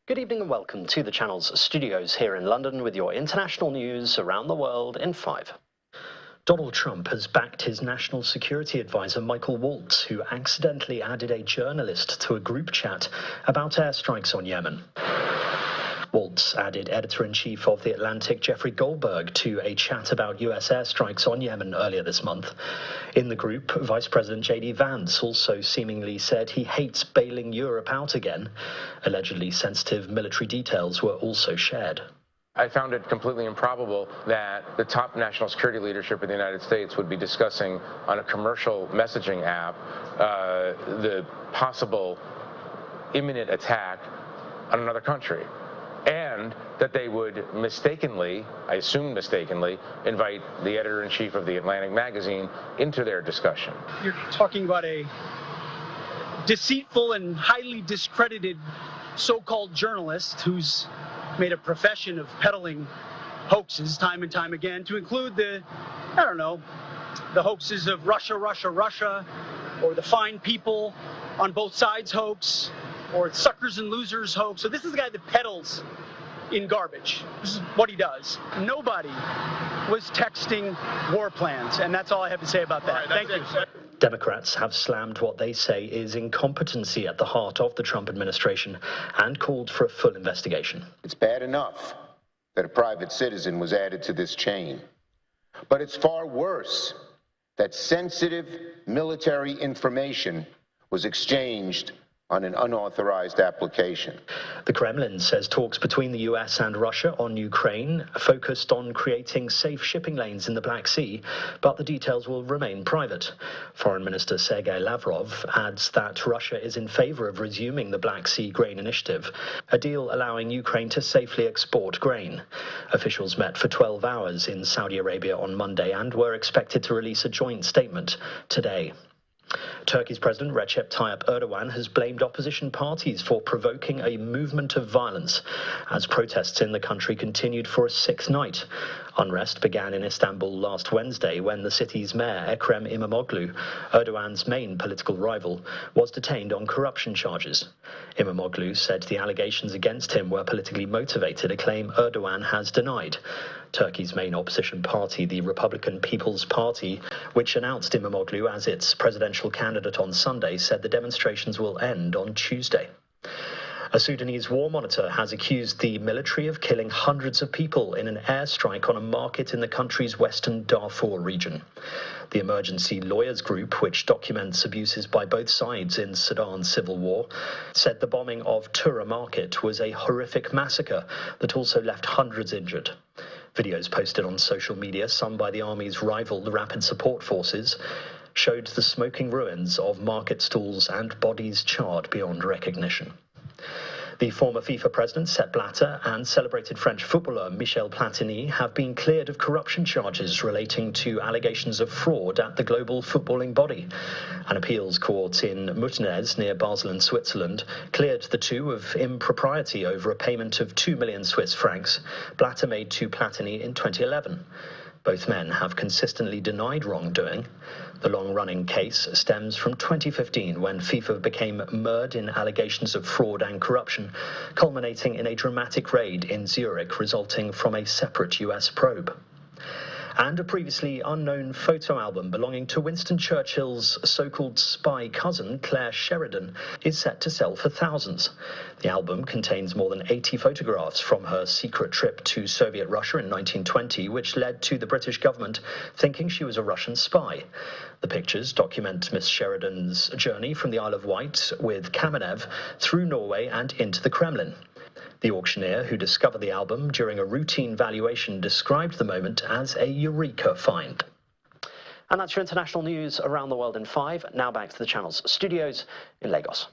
Good evening and welcome to the channel's studios here in London with your international news around the world in 5. Donald Trump has backed his national security advisor Michael Waltz, who accidentally added a journalist to a group chat about airstrikes on Yemen. Waltz added editor-in-chief of The Atlantic Jeffrey Goldberg to a chat about US airstrikes on Yemen earlier this month. In the group, Vice President J.D. Vance also seemingly said he hates bailing Europe out again. Allegedly sensitive military details were also shared. I found it completely improbable that the top national security leadership in the United States would be discussing on a commercial messaging app the possible imminent attack on another country, and that they would mistakenly, I assume mistakenly, invite the editor-in-chief of The Atlantic magazine into their discussion. You're talking about a deceitful and highly discredited so-called journalist who's made a profession of peddling hoaxes time and time again, to include the hoaxes of Russia, or the fine people on both sides hoax, or suckers and losers hoax. So this is a guy that peddles in garbage. This is what he does. Nobody was texting war plans, and that's all I have to say about that. Thank you. Democrats have slammed what they say is incompetency at the heart of the Trump administration and called for a full investigation. It's bad enough that a private citizen was added to this chain, but it's far worse that sensitive military information was exchanged on an unauthorized application. The Kremlin says talks between the US and Russia on Ukraine focused on creating safe shipping lanes in the Black Sea, but the details will remain private. Foreign Minister Sergei Lavrov adds that Russia is in favor of resuming the Black Sea Grain Initiative, a deal allowing Ukraine to safely export grain. Officials met for 12 hours in Saudi Arabia on Monday and were expected to release a joint statement today. Turkey's President Recep Tayyip Erdogan has blamed opposition parties for provoking a movement of violence as protests in the country continued for a sixth night. Unrest began in Istanbul last Wednesday when the city's mayor, Ekrem İmamoğlu, Erdogan's main political rival, was detained on corruption charges. İmamoğlu said the allegations against him were politically motivated, a claim Erdogan has denied. Turkey's main opposition party, the Republican People's Party, which announced İmamoğlu as its presidential candidate on Sunday, said the demonstrations will end on Tuesday. A Sudanese war monitor has accused the military of killing hundreds of people in an airstrike on a market in the country's western Darfur region. The emergency lawyers group, which documents abuses by both sides in Sudan's civil war, said the bombing of Tura market was a horrific massacre that also left hundreds injured. Videos posted on social media, some by the army's rival, the Rapid Support Forces, showed the smoking ruins of market stalls and bodies charred beyond recognition. The former FIFA president Sepp Blatter and celebrated French footballer Michel Platini have been cleared of corruption charges relating to allegations of fraud at the global footballing body. An appeals court in Muttenez, near Basel in Switzerland, cleared the two of impropriety over a payment of 2 million Swiss francs Blatter made to Platini in 2011. Both men have consistently denied wrongdoing. The long-running case stems from 2015, when FIFA became mired in allegations of fraud and corruption, culminating in a dramatic raid in Zurich resulting from a separate US probe. And a previously unknown photo album belonging to Winston Churchill's so-called spy cousin, Claire Sheridan, is set to sell for thousands. The album contains more than 80 photographs from her secret trip to Soviet Russia in 1920, which led to the British government thinking she was a Russian spy. The pictures document Miss Sheridan's journey from the Isle of Wight with Kamenev through Norway and into the Kremlin. The auctioneer who discovered the album during a routine valuation described the moment as a eureka find. And that's your international news around the world in 5. Now back to the channel's studios in Lagos.